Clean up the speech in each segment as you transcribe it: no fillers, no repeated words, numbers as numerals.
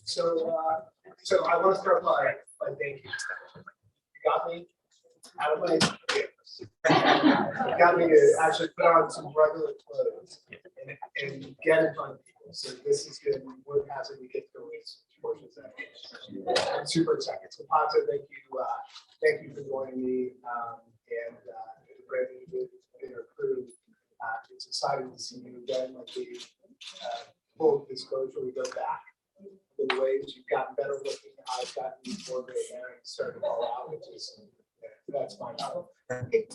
So I want to start by thanking you. You got me out of my you got me to actually put on some regular clothes and get in front of people. So this is good. We're happy we get to go with portions of that. I'm super excited. So Pato, thank you for joining me. And Brandon, and your crew. It's exciting to see you again. Like we full disclosure, we go back the ways you've gotten better looking. I've gotten more gray hair and started to fall out, which is that's fine.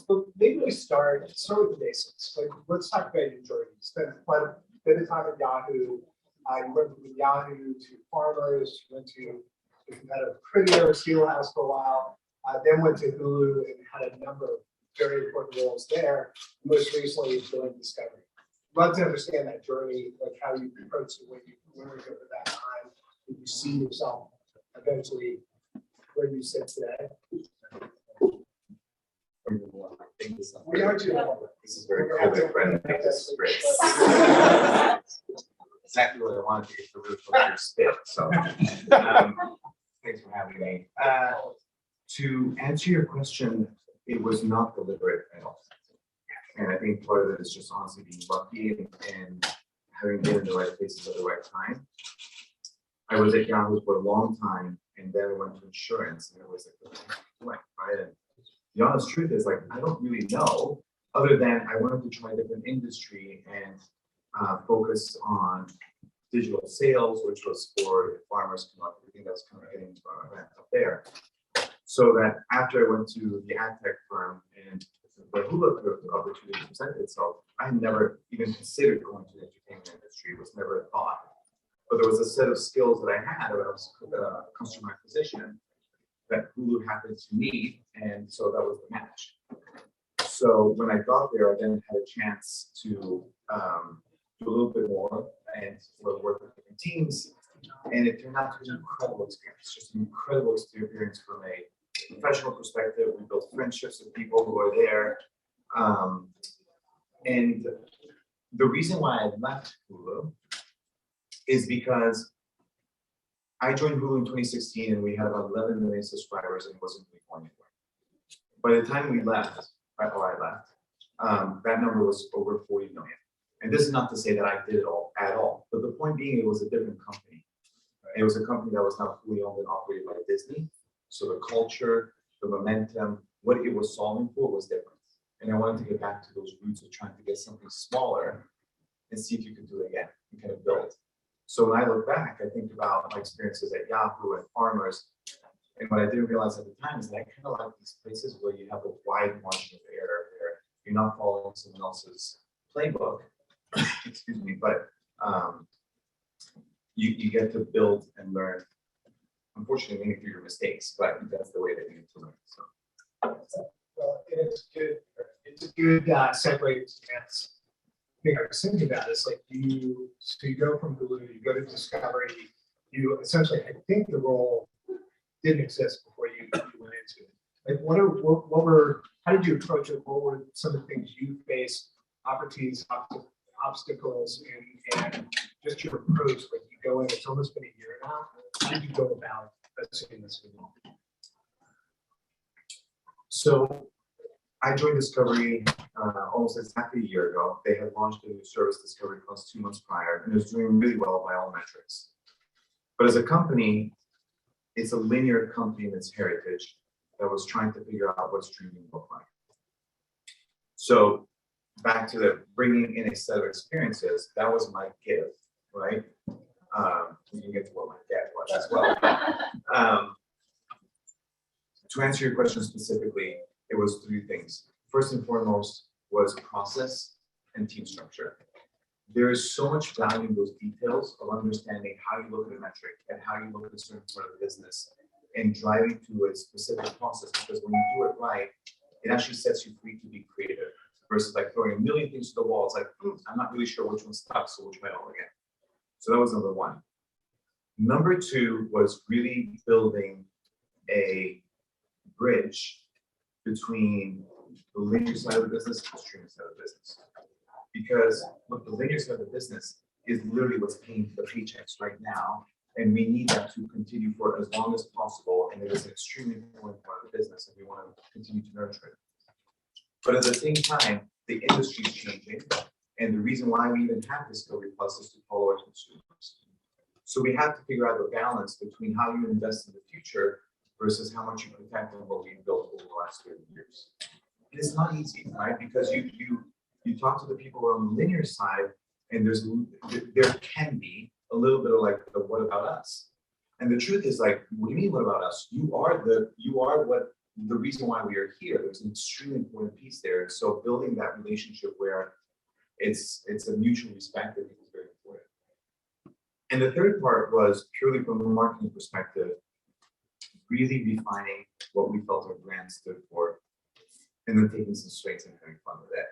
But maybe we start with the basics. Like, let's talk about your journey. You spent quite a bit of time at Yahoo. You went from Yahoo to Farmers. You went to the competitive Premier, Steelhouse for a while. Then went to Hulu and had a number of very important roles there. Most recently, joined Discovery. Love to understand that journey, like how you approached it when you were over that time. Did you see yourself eventually where you sit today? We are too. This is very cool. Friend. This is great. Exactly what I wanted to get the roof of your spit. So, thanks for having me. To answer your question, it was not deliberate at all. And I think part of it is just honestly being lucky and having been in the right places at the right time. I was at Yahoo for a long time, and then I went to insurance, and it was like, right? And the honest truth is, like, I don't really know, other than I wanted to try a different industry and focus on digital sales, which was for farmers. I think that's kind of getting up there. So that after I went to the ad tech firm and the Hulu opportunity presented itself, I never even considered going to the entertainment industry. It was never a thought. But there was a set of skills that I had about customer acquisition that Hulu happened to need, and so that was the match. So when I got there, I then had a chance to do a little bit more and work with different teams, and it turned out to be an incredible experience, just an incredible experience from a professional perspective. We built friendships with people who are there, and the reason why I left Hulu is because I joined Hulu in 2016 and we had about 11 million subscribers and it wasn't really going anywhere. By the time we left, or I left, that number was over 40 million. And this is not to say that I did it all at all, but the point being, it was a different company. It was a company that was not fully owned and operated by Disney. So the culture, the momentum, what it was solving for was different. And I wanted to get back to those roots of trying to get something smaller and see if you could do it again and kind of build. So when I look back, I think about my experiences at Yahoo and Farmers, and what I didn't realize at the time is that I kind of like these places where you have a wide margin of error, where you're not following someone else's playbook, excuse me, but you get to build and learn, unfortunately, maybe through your mistakes, but that's the way that you need to learn. So. Well, it's a good segue to dance. I was thinking about this, like you go from Hulu, you go to Discovery, you essentially, I think the role didn't exist before you went into it. Like how did you approach it? What were some of the things you faced, opportunities, obstacles, and just your approach? Like you go in, it's almost been a year now. How did you go about assuming this? So I joined Discovery almost exactly a year ago. They had launched a new service, Discovery Plus, 2 months prior, and it was doing really well by all metrics. But as a company, it's a linear company in its heritage that was trying to figure out what streaming looked like. So back to the bringing in a set of experiences, that was my gift, right? We can get to what my dad was as well. To answer your question specifically, it was 3 things. First and foremost was process and team structure. There is so much value in those details of understanding how you look at a metric and how you look at a certain part of the business and driving to a specific process, because when you do it right, it actually sets you free to be creative versus like throwing a million things to the wall. It's like, I'm not really sure which one stuck, so which way I'll again. So that was number 1. Number 2 was really building a bridge between the linear side of the business and the streaming side of the business. Because look, the linear side of the business is literally what's paying for the paychecks right now And we need that to continue for as long as possible. And it is an extremely important part of the business, and we want to continue to nurture it. But at the same time, the industry is changing. And the reason why we even have Discovery Plus is to follow our consumers. So we have to figure out the balance between how you invest in the future versus how much you protect on what we've built over the last 30 years. And it's not easy, right? Because you talk to the people on the linear side, and there can be a little bit of like the what about us? And the truth is, like, what do you mean what about us? You are what the reason why we are here. There's an extremely important piece there. And so building that relationship where it's a mutual respect, I think, is very important. And the third part was purely from a marketing perspective, really refining what we felt our brand stood for, and then taking some strengths and having fun with it.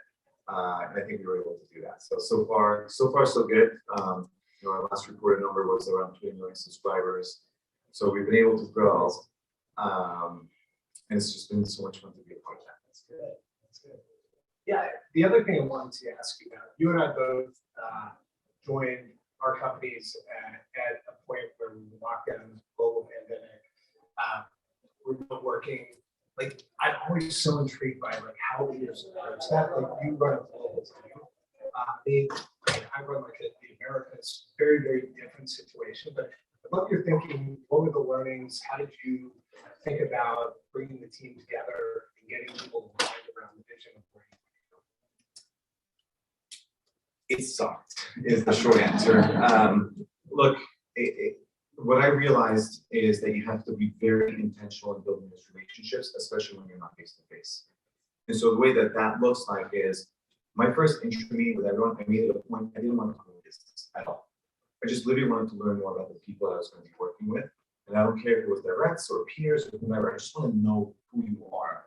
And I think we were able to do that. So far, so good. Our last reported number was around 20 million subscribers. So we've been able to grow. And it's just been so much fun to be a part of that. That's good. That's good. Yeah, the other thing I wanted to ask you about, you and I both joined our companies at a point where we were locked down in this global pandemic. We're both working. Like, I'm always so intrigued by like how leaders approach that. Like, you run a global team. I run like the Americas, very, very different situation. But I'd love your thinking. What were the learnings? How did you think about bringing the team together and getting people aligned around the vision of where you It sucked, is the short answer. Look, what I realized is that you have to be very intentional in building those relationships, especially when you're not face to face. And so the way that looks like is my first intro meeting with everyone, I made it a point, I didn't want to talk about business at all. I just literally wanted to learn more about the people I was going to be working with. And I don't care if it was directs or peers or whomever, I just want to know who you are.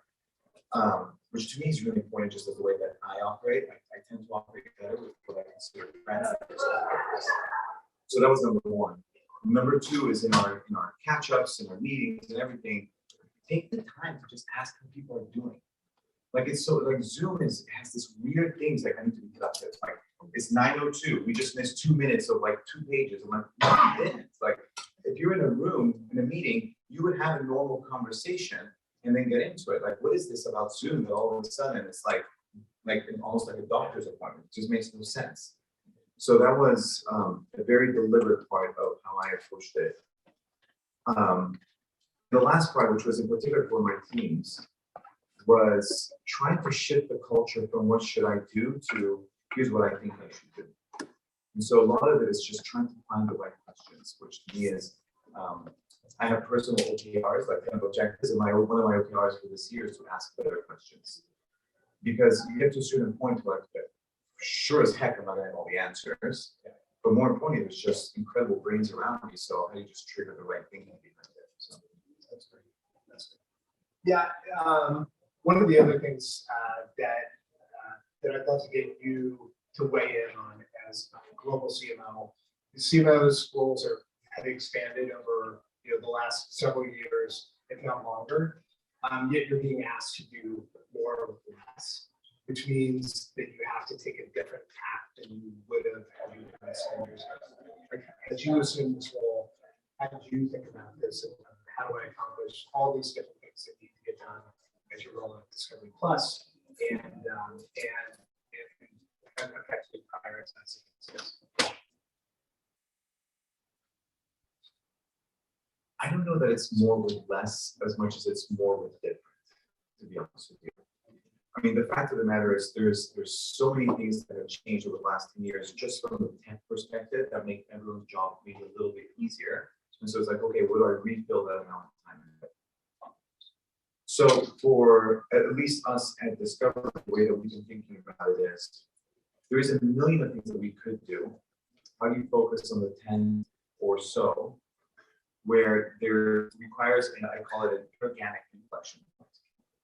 Which to me is really important, just as the way that I operate. I tend to operate better with what I consider friends. So that was number one. Number two is in our catch-ups, in our meetings and everything, take the time to just ask how people are doing. Like, it's so, like, Zoom has this weird things like I need to be productive. Like, it's 9:02. We just missed 2 minutes of like 2 pages. I'm like, what minutes? Like, if you're in a room, in a meeting, you would have a normal conversation and then get into it. Like, what is this about Zoom that all of a sudden it's like almost like a doctor's appointment? It just makes no sense. So that was a very deliberate part of how I approached it. The last part, which was in particular for my teams, was trying to shift the culture from what should I do to here's what I think I should do. And so a lot of it is just trying to find the right questions, which to me is, I have personal OKRs, like kind of objectives, and one of my OKRs for this year is to ask better questions. Because you get to a certain point where sure as heck I'm not getting all the answers, but more importantly, there's just incredible brains around me. So how do you just trigger the right thinking behind it? So that's great. That's great. Yeah, one of the other things that I'd love to get you to weigh in on as a global CMO, the CMO's roles have expanded over the last several years, if not longer. Yet you're being asked to do more with less, which means that you have to take a different path than you would have had you done this 10 years ago. Like, as you assume this role, how did you think about this? And how do I accomplish all these different things that need to get done as you roll out Discovery Plus and effectively prioritize it? I don't know that it's more with less as much as it's more with different, to be honest with you. I mean, the fact of the matter is there's so many things that have changed over the last 10 years, just from the tech perspective, that make everyone's job maybe a little bit easier. And so it's like, okay, what do I refill that amount of time? So for at least us at Discover, the way that we've been thinking about it is, there is a million of things that we could do. How do you focus on the 10 or so, where there requires, and I call it an organic inflection point,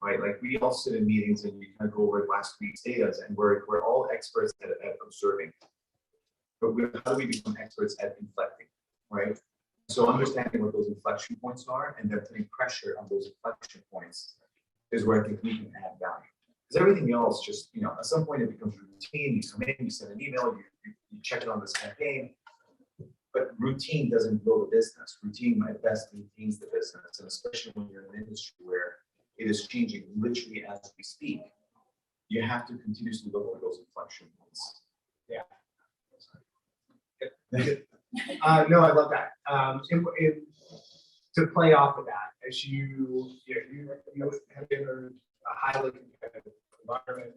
right? Like, we all sit in meetings and we kind of go over last week's data, and we're all experts at observing. But how do we become experts at inflecting, right? So understanding what those inflection points are and then putting pressure on those inflection points is where I think we can add value. Because everything else just, at some point it becomes routine. You come in, you send an email, you check it on this campaign. But routine doesn't build a business. Routine at best maintains the business, and especially when you're in an industry where it is changing literally as we speak, you have to continuously look for those inflection points. Yeah. No, I love that. To play off of that, as you have entered a highly competitive environment,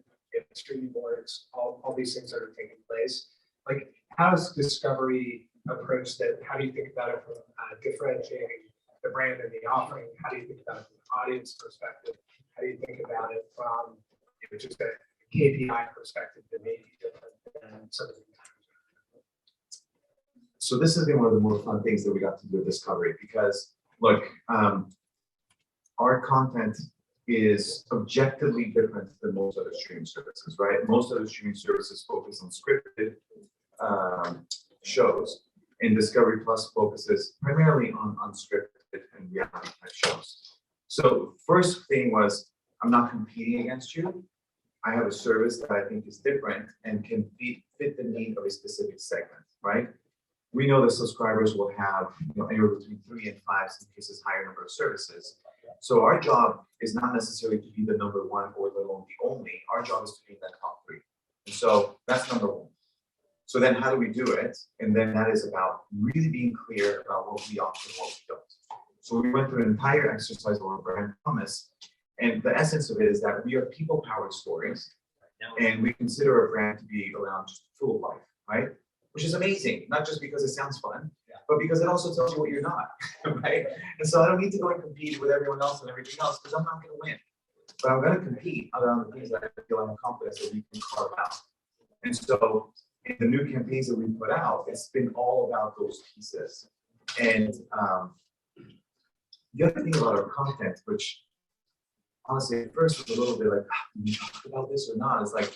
streaming boards, all these things that are taking place. Like, how does Discovery approach that? How do you think about it from differentiating the brand and the offering? How do you think about it from an audience perspective? How do you think about it from just a KPI perspective that may be different than some of the times? So this has been one of the more fun things that we got to do with Discovery, because look, our content is objectively different than most other streaming services, right? Most other streaming services focus on scripted shows, and Discovery Plus focuses primarily on unscripted and reality type shows. So first thing was, I'm not competing against you. I have a service that I think is different and can fit the need of a specific segment, right? We know that subscribers will have anywhere between 3 and 5, some cases higher number of services. So our job is not necessarily to be the number one or the only. Our job is to be in that top 3. And so that's number one. So then how do we do it? And then that is about really being clear about what we offer and what we don't. So we went through an entire exercise of our brand promise. And the essence of it is that we are people-powered stories. And we consider our brand to be around just full of life, right? Which is amazing, not just because it sounds fun, but because it also tells you what you're not, right? And so I don't need to go and compete with everyone else and everything else, because I'm not going to win. But I'm going to compete around the things that I feel I'm confident that we can carve out. And so in the new campaigns that we put out, it's been all about those pieces. And the other thing about our content, which honestly at first was a little bit like, do we talk about this or not? It's like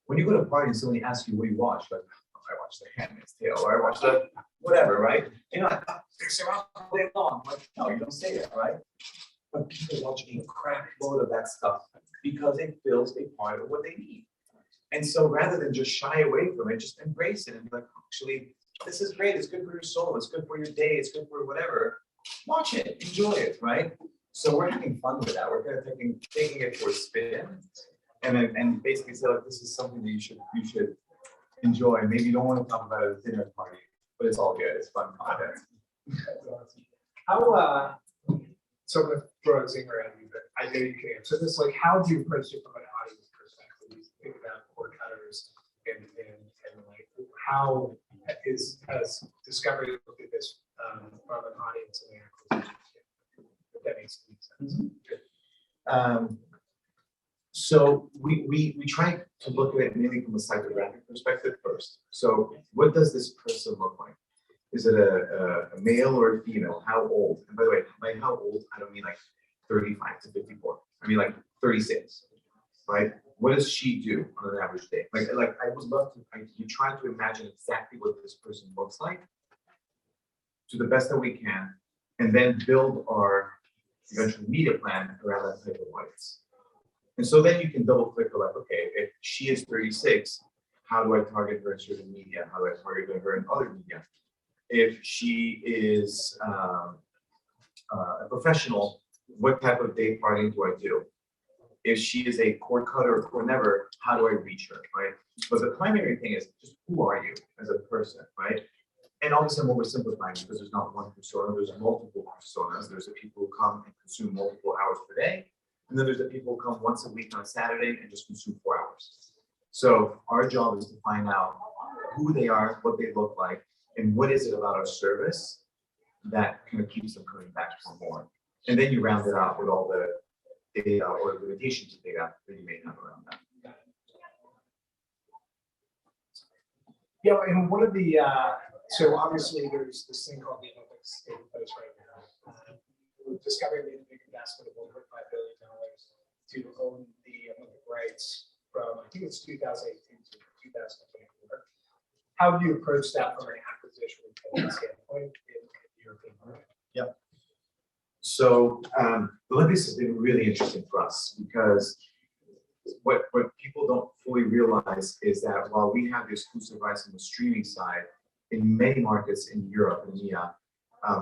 when you go to a party and somebody asks you what you watch, like, I watch The Handmaid's Tale, or I watch the whatever, right? You're like, fix it out all day long. I'm like, no, you don't say that, right? But people watch a crap load of that stuff because it fills a part of what they need. And so rather than just shy away from it, just embrace it and be like, actually, this is great. It's good for your soul. It's good for your day. It's good for whatever. Watch it, enjoy it, right? So we're having fun with that. We're kind of taking it for a spin, and basically say, like, this is something that you should enjoy. Maybe you don't want to talk about it at a dinner party, but it's all good. It's fun content. How so I'm gonna throw a zinger at you, but I know you can answer this. Like, how do you approach it from an audience perspective? You think about cord cutters and like how has Discovery looked at this from an audience and acquisition? If that makes sense. Mm-hmm. So we try to look at it mainly from a psychographic perspective first. So what does this person look like? Is it a male or a female? How old? And by the way, by how old, I don't mean like 35 to 54. I mean like 36, right? What does she do on an average day? Like I would love to, you try to imagine exactly what this person looks like to the best that we can, and then build our eventual media plan around that type of audience. And so then you can double click like, okay, if she is 36, how do I target her in certain media? How do I target her in other media? If she is a professional, what type of day partying do I do? If she is a cord cutter or never, how do I reach her, right? But the primary thing is just who are you as a person, right? And obviously I'm oversimplifying because there's not one persona, there's multiple personas. There's the people who come and consume multiple hours per day. And then there's the people who come once a week on a Saturday and just consume 4 hours. So our job is to find out who they are, what they look like, and what is it about our service that kind of keeps them coming back for more. And then you round it out with all the data or limitations of data that you may have around that. Yeah, and one of the so obviously there's this thing called the Olympics taking place right now. Discovery made a big investment of over $5 billion to own the Olympic rights from, I think it's 2018 to 2024. How do you approach that from an acquisition standpoint in the European market? Yep. So the Olympics has been really interesting for us because what people don't fully realize is that while we have the exclusive rights on the streaming side, in many markets in Europe and EMEA,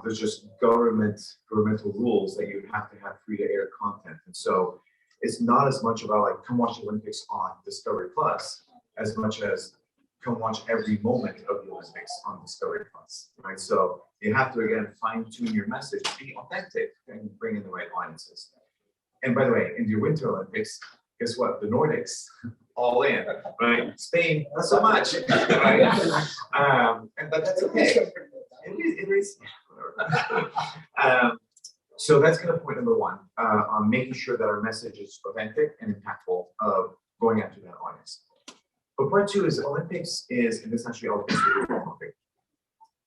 there's just governmental rules that you have to have free to air content. And so it's not as much about like, come watch the Olympics on Discovery Plus, as much as come watch every moment of the Olympics on Discovery Plus, right? So you have to, again, fine tune your message, be authentic, and bring in the right audiences. And by the way, in the Winter Olympics, guess what? The Nordics, all in, right? Spain, not so much, right? But that's okay. It is. So that's kind of point number one, on making sure that our message is authentic and impactful of going after that audience. But part two is Olympics is, and this actually all goes to the Olympic.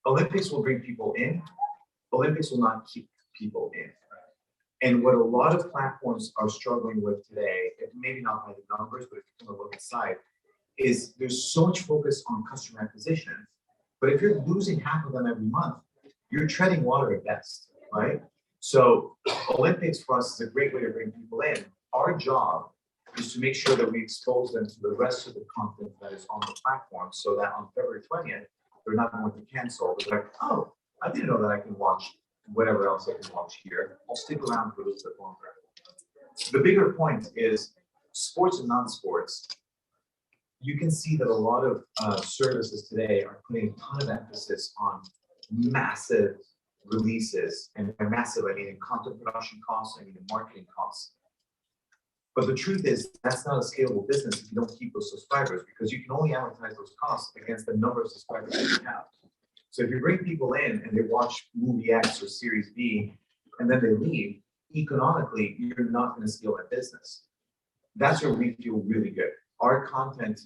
Olympics will bring people in. Olympics will not keep people in. And what a lot of platforms are struggling with today, if maybe not by the numbers, but if you kind of look aside, is there's so much focus on customer acquisition. But if you're losing half of them every month, you're treading water at best, right? So Olympics for us is a great way to bring people in. Our job is to make sure that we expose them to the rest of the content that is on the platform so that on February 20th, they're not going to cancel. They're like, oh, I didn't know that I can watch whatever else I can watch here. I'll stick around for a little bit longer. The bigger point is sports and non-sports. You can see that a lot of services today are putting a ton of emphasis on massive releases, and by massive, I mean in content production costs, I mean in marketing costs. But the truth is, that's not a scalable business if you don't keep those subscribers, because you can only amortize those costs against the number of subscribers that you have. So if you bring people in and they watch movie X or series B, and then they leave, economically, you're not going to scale that business. That's where we feel really good. Our content,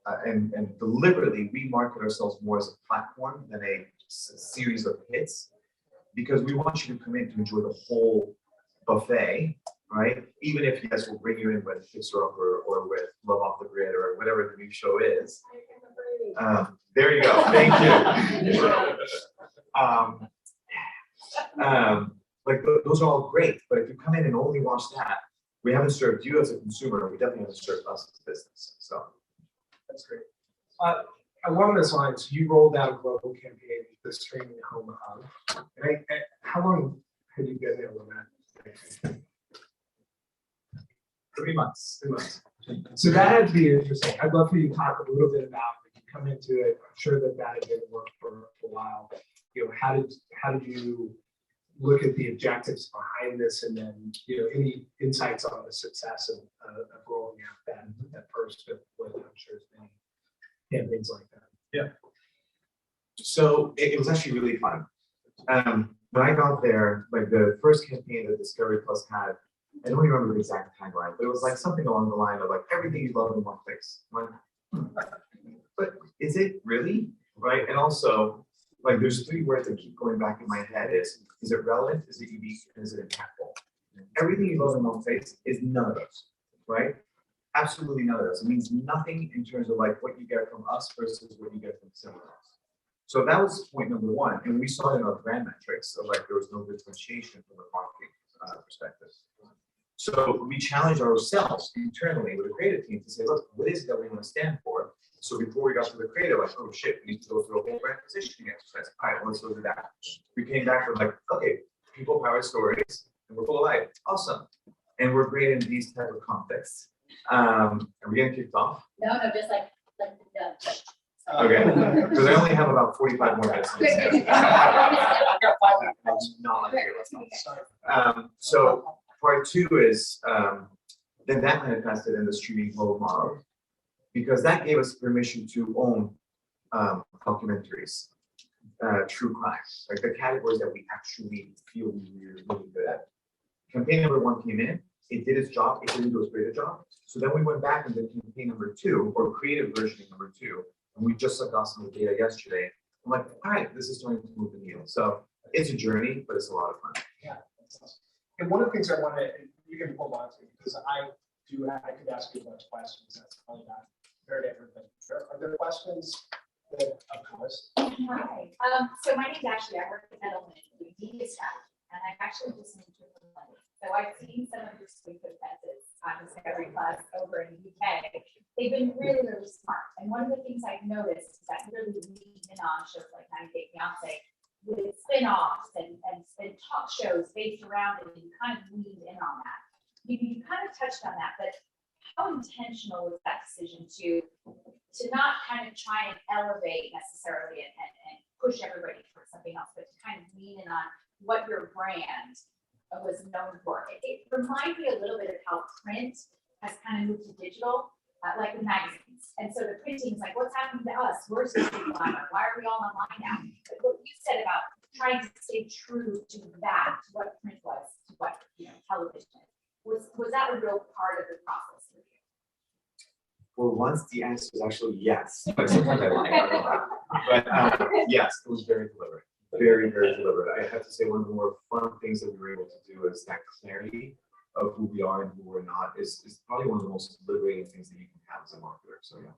and deliberately, we market ourselves more as a platform than a series of hits, because we want you to come in to enjoy the whole buffet, right? Even if, yes, we'll bring you in with Fixer Upper or with Love Off the Grid or whatever the new show is. There you go. Thank you. Like those are all great, but if you come in and only watch that, we haven't served you as a consumer. We definitely haven't served us as a business. So that's great. Along those lines, you rolled out a global campaign, the Streaming Home Hub. And how long have you been there with that? 3 months. 3 months. So that had to be interesting. I'd love for you to talk a little bit about when you come into it. I'm sure that had been work for a while. You know, how did you look at the objectives behind this, and then any insights on the success of rolling out that first with I'm sure there's many campaigns like that. Yeah. So it was actually really fun. When I got there, like the first campaign that Discovery Plus had, I don't remember the exact tagline, but it was like something along the line of like everything you love in one place. Like, but is it really? Right? And also, like there's 3 words that keep going back in my head is it relevant, is it unique, and is it impactful? Everything you love in one place is none of those, right? Absolutely none of those. It means nothing in terms of like what you get from us versus what you get from someone else. So that was point number 1. And we saw it in our brand metrics. So like there was no differentiation from a marketing perspective. So we challenged ourselves internally with the creative team to say, look, what is it that we want to stand for? So before we got to the creative, like, oh shit, we need to go through a whole brand positioning exercise. All right, well, let's go do that. We came back with like, okay, people power stories, and we're full of life. Awesome. And we're great in these type of contexts. Are we getting kicked off? No, just like Okay, because I only have about 45 more minutes. I've got 5 minutes. So part 2 is then that manifested in the streaming home model, because that gave us permission to own documentaries, true crime, like the categories that we actually feel we were really good at. Campaign number 1 came in, it did its job, it didn't do as great a job. So then we went back and did campaign number 2, or creative versioning number 2, and we just got some of the data yesterday. I'm like, all right, this is starting to move the needle. So it's a journey, but it's a lot of fun. Yeah. And one of the things I want to, you can hold on to, because I could ask you a bunch of questions. That's probably not very everything. Are there questions that of course? Hi. So my name's Ashley. I work at Edelman with media staff, and I've actually just moved to London. So I've seen some of your sweet offenses. discovery class over in the UK. They've been really, really smart. And one of the things I've noticed is that really leaning in on shows like 90 Day Fiancé with spin-offs and talk shows based around it, and you kind of leaned in on that. You kind of touched on that, but how intentional was that decision to not kind of try and elevate necessarily and push everybody towards something else, but to kind of lean in on what your brand was known for? It reminds me a little bit of how print has kind of moved to digital, like with magazines. And so the printing is like, what's happening to us? We're supposed to be online. Why are we all online now? But what you said about trying to stay true to that, to what print was, to what television is, was that a real part of the process for you? For once, the answer is actually yes, but sometimes I lie. But yes, it was very deliberate, very, very deliberate. I have to say one of the more fun things that we were able to do is that clarity of who we are and who we're not is probably one of the most liberating things that you can have as a marketer. So yeah.